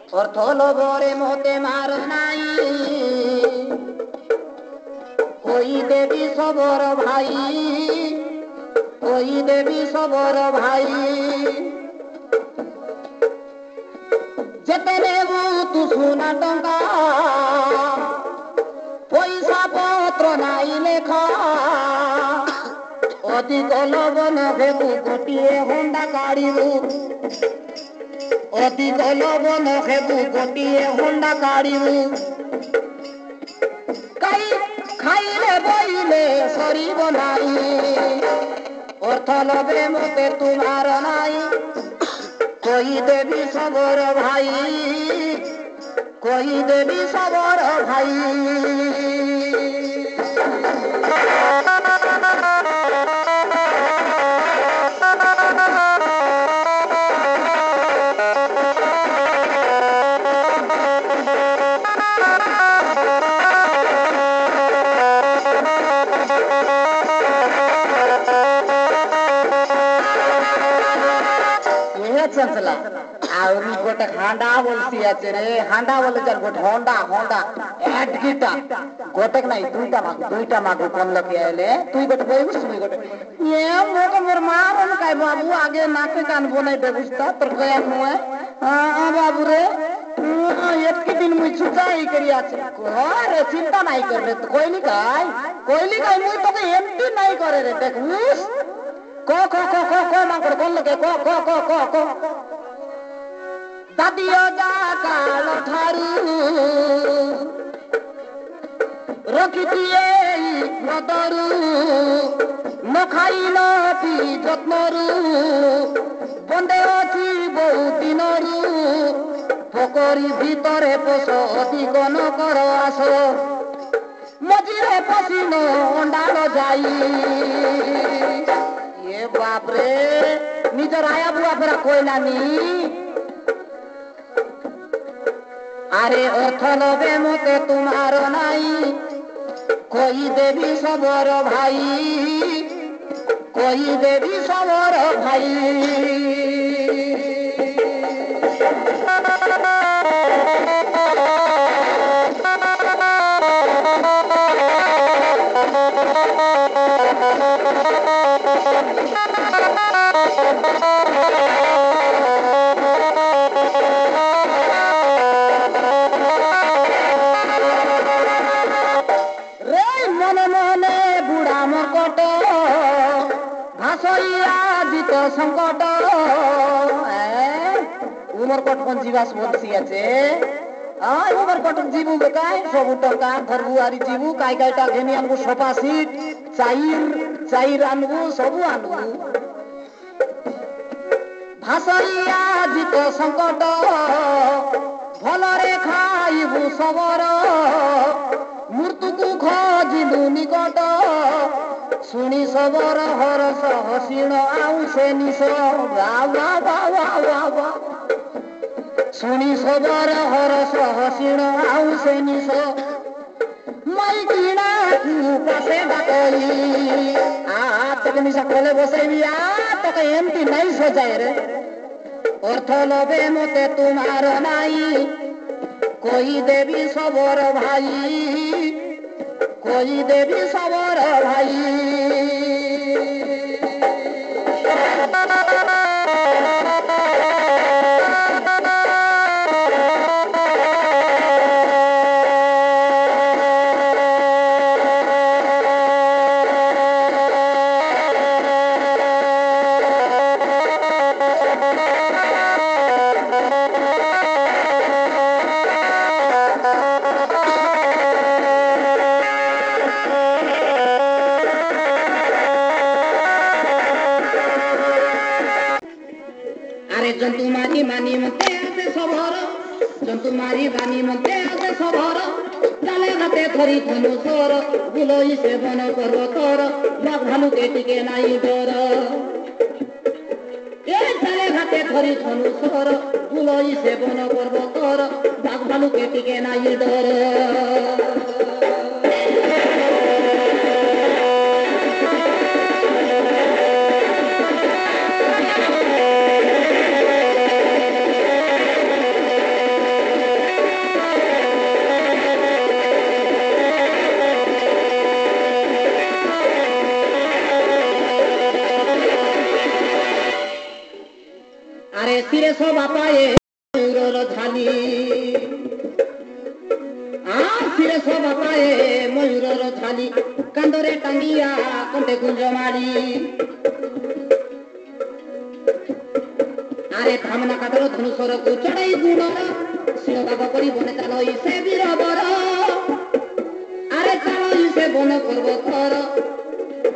অর্থ লোভরে মতে মার নাই ওই দেবী সবর ভাই ওই দেবী সবর ভাই যেতে নেবু তু সোনা টঙ্কা পয়সা পত্র নাই লেখা অধিক লবণ হেবু গোটিয়ে হোন্ডা কাড়িবু অধিক লবণ হেবু গোটিয়ে হোন্ডা কাড়িবু খাইলে বইলে সরিব নাই অর্থ লোভে মতে তোমার নাই কই দেবী সবর ভাই কই দেবী সবর ভাই আউরি গোটে হান্ডা বলছি আছে রে হান্ডা বলে যার গোটে হন্ডা হন্ডা এডগিটা গোটে নাই দুইটা মাগু কোন লোক আইলে তুই গোটে বইবুস তুই গোটে এ মোকে মোর মারন কাই বাবু আগে নাকে কান বনাই ব্যবস্থা তোর কয়া নয় বাবু রে এতকি দিন মুই ছুটাই করি আছে রে চিন্তা নাই করে তো কইলি কাই মুই তোকে এমপি নাই করে রে দেখুস ক ক ক ক ক মাকড় কোন লোকে ক ক ক ক ক দাদিও যা কাল ঠারু রখিতিয়ে নদরু নখাইল পি যত্নরু বন্দে অছি বহু দিনরু পকরি ভিতরে পোষ অধিক নকর আস মজিরে পশিন অন্ডাল যাই এ বাপরে নিজের আয়া বুয়া ফেরা কইলানি আরে অর্থ লোভে মতে তোমার নাই কই দেবী সবর ভাই কই দেবী সবর ভাই সংকট উমরকট কোন জীবাস বলছি আছে উমরকট জীবু বেকাই সবু টঙ্কা ধরবু আরি জীবু কাইটা ঘেনি আনবু সোফা সিট চাইর আনবু সবু আনবু ভাসইয়া জিত সংকট ভলরে খাইবু সবর মৃত্যুকু খোঁজিলু নিকট শুনি সবর হরস হসিণ আউ সে নিশ শুনি সবর হরস হসিণ আউ সে নিশ মাই কিনা পাশে ডাকই তোকে নিশা কোলে বসাইবি তোকে এমপি নাই সজাই রে অর্থ লোভে মতে তোমার নাই কই দেবী সবর ভাই কই দেবী সবর ভাই জন্তু মারি মানি মতে আছে সবর জন্তু মারি বানি মতে আছে সবর জালে হাতে ধরি ধনুষর বুলই সেবন পর্বতর বাঘ ভালুকে টিকে নাই ডর এ জালে হাতে ধরি ধনুষর বুলই সেবন পর্বতর বাঘ ভালুকে টিকে নাই ডর শিরে সবা পায়ে ময়ূরর ঝালি শিরে সবা পায়ে ময়ূরর ঝালি কান্দরে টাঙ্গিয়া কণ্ঠে গুঞ্জ মারি আরে ধামনা কাতর ধনুষরকু চড়াই গুণর শিরবাগ করি বনে চালই সে বীরবর আরে চালই সে বন পর্বতর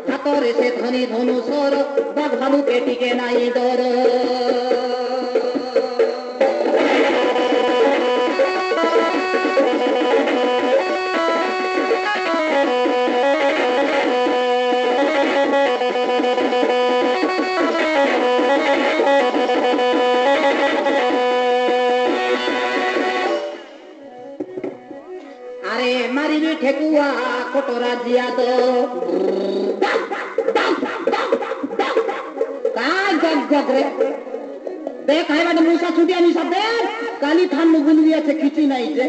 হাতরে সে ধনী ধনুষর বাঘ ভালুকে টিকে নাই ডর আরে মারিবি ঠেকুয়া কটরা জিয়াদ काय जग जग रे देख आहे वाटे मुसा छुटी आणि सदेर काली थान मुगुलवी আছে किची नाही जे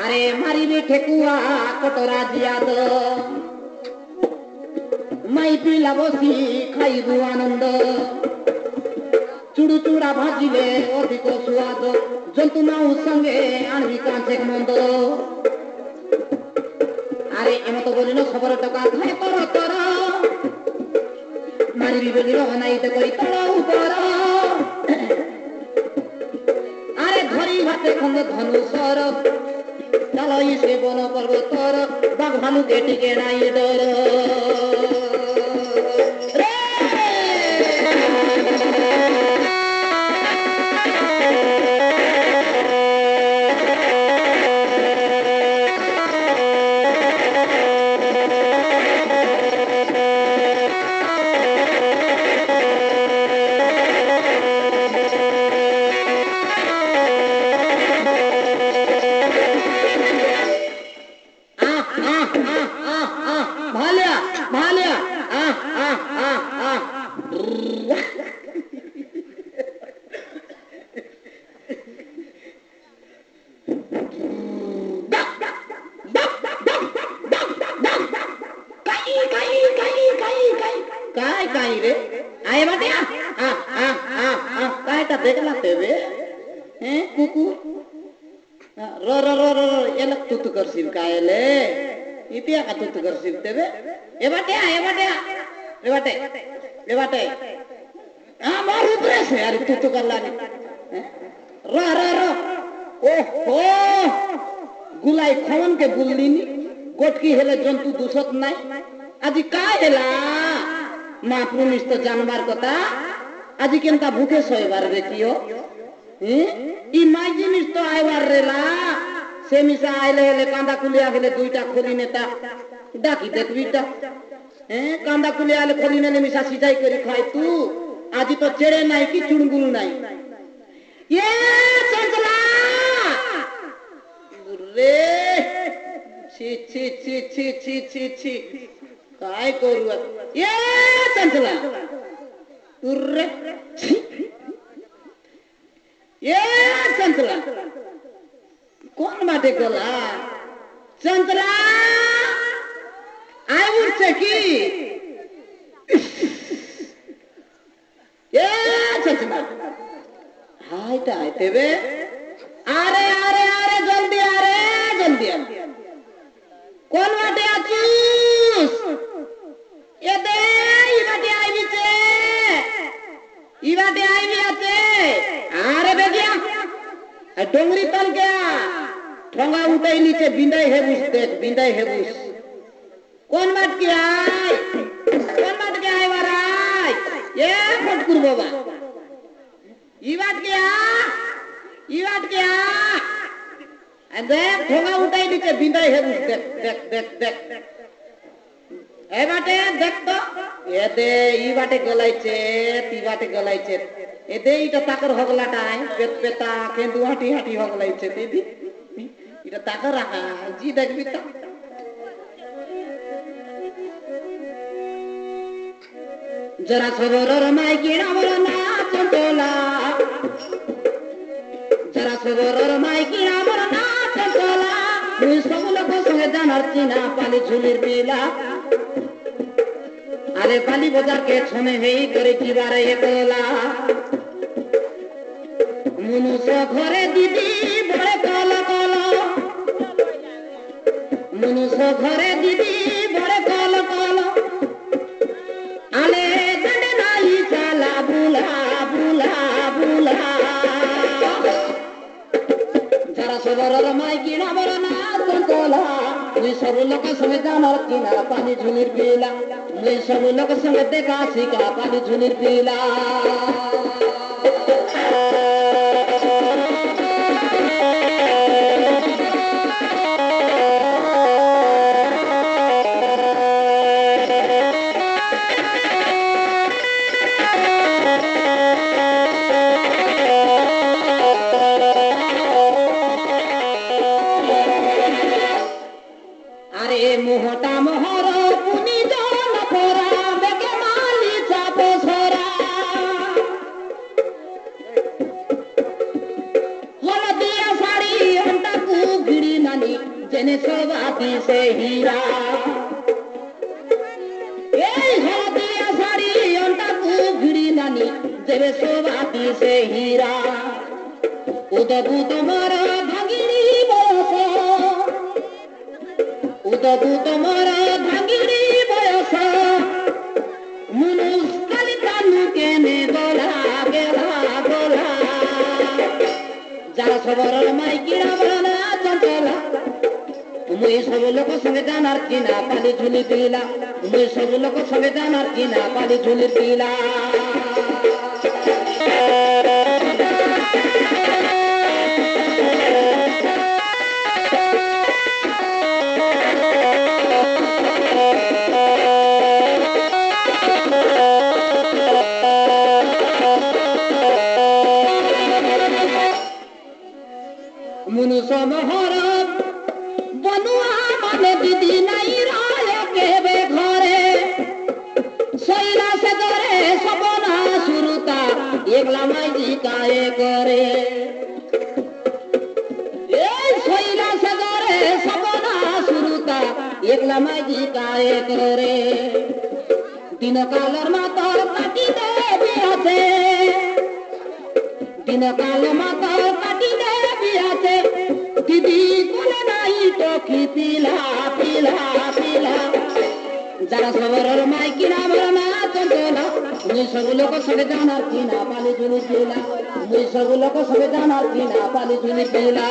अरे मारिबी ঠেকুয়া কটরা জিয়াদ মাই পিলা বসি খাইবু আনন্দ চুড়ু চুড়া ভাজিলে অধিক সুয়াদ জন্তু মাউ সঙ্গে আনবি কাঁচে মন্দ আরে এমত বলিল খবর টাকা খায় তর তর মারিবি বলিল অনাইতে কই তল উপর আরে ধরি হাতে খন্দ ধনুষর চালই সে বন পর্বতর বাঘ ভালুকে টিকে নাই ডর काय काय रे आए बाटे कायटा देखला तेबे हैं कुकू रो रो रो रो एला तुतु करसिल कायले इतिया का तुतु करसिल तेबे ए बाटे ए बाटे हां मार ऊपर से यार तुतु करलानी रो रो रो ओहो गुलाई खवन के बुल्लीनी गोटकी हेले जंतु दूसत नाही আজি काय हेला महापुरुष तो जानबार कथा আজি केनता भूखे सोयबार देखियो इ माई जिनिस तो आइबार रेला से मिसा आइले हेले कांदा कुलिया हेले दुईटा खोली नेता डाकी देखबिटा कांदा कुलिया हेले खोली ने मिसा सिजाई करी खाई तू আজি तो चेड़े नाही की चुड़गुल नाही ये चंचला रे छी छी छी छी छी छी छी काय करू ये चंचला उर्रे ये चंचला कोण बाटे गला चंचला आय उठছে কি ये चंचला हायटा आइतेबे अरे अरे अरे जल्दी आ कोण बाटे आचूस ये दे इवाटे आई भी आते अरे बेगिया डोंगरी तल गया ठोंगा उठाई नीचे बिंदाई हेबुस कौन बात की आई वाराय ये फटकुर बाबा इवाट क्या देख ठोंगा उठाई नीचे बिंदाई हेबुस देख ए बाटे देख तो ए दे इ बाटे गलाइছে ती बाटे गलाइছে ए दे इटा ताकर हगलाटाय पेट पेटा केंदु हाटी हाटी हगलाइছে दीदी इटा ताकर राखा जी देखबि त जरा सबर माई किना बरा ना चंचला जरा सबर माई किना बरा ना चंचला मुई सब लोग संगे जानार चिना पाली झुलिर पिला अरे बाली बाजार के छने हेई करे की बारे एकला মনুষ্য ঘরে দিদি বড় কল কল মনুষ্য ঘরে দিদি বড় কল কল আলে জানে নাই চালা বুলা বুলা বুলা যারা সবরের মাই কিনা বড় না চঞ্চলা মুই সব লোক সঙ্গে জানার কিনা পানি ঝুলির পিলা মুই সব লোক সঙ্গে দেখা শিকা পানি ঝুলির পিলা মোহটা মোহর পুনি জন পরা বেগে মালি চাপ সরা হলদিয়া শাড়ি অন্টাকু গিড়ি নানি জেনে সবাতি সে হীরা এই হলদিয়া শাড়ি অন্টাকু গিড়ি নানি জেবে সবাতি সে হীরা উদবু তোমার ভাঙিনি বয়স উদবু তোমার ভাঙিনি বয়স মুনুষ কালি কানু কেনে গলা গেলা গলা যারা সবর মাই কিনা বলা চঞ্চলা মুই সব লোক সঙ্গে জানার কিনা পালি ঝুলি পিলা মুই সব লোক সঙ্গে জানার কিনা পালি ঝুলি পিলা মনুষ্য মোহর বনুয়া মানে দিদি নাই রায় কেবে ঘরে শৈলা সে ধরে সবনা শুরুতা একলা মাইজি কায়ে করে এই শৈলা সে ধরে সবনা শুরুতা একলা মাইজি কায়ে করে দিন কালর মাতর কাটি দেবি আছে দিন কাল মাতর কাটি দেবি আছে দিদি কোলে নাই টকি পিলা পিলা পিলা যারা সবরের মাই কিনা বড় না চঞ্চলা মুই সব লোক সঙ্গে জানার কিনা পালি ঝুলি পিলা মুই সব লোক সঙ্গে জানার কিনা পালি ঝুলি পিলা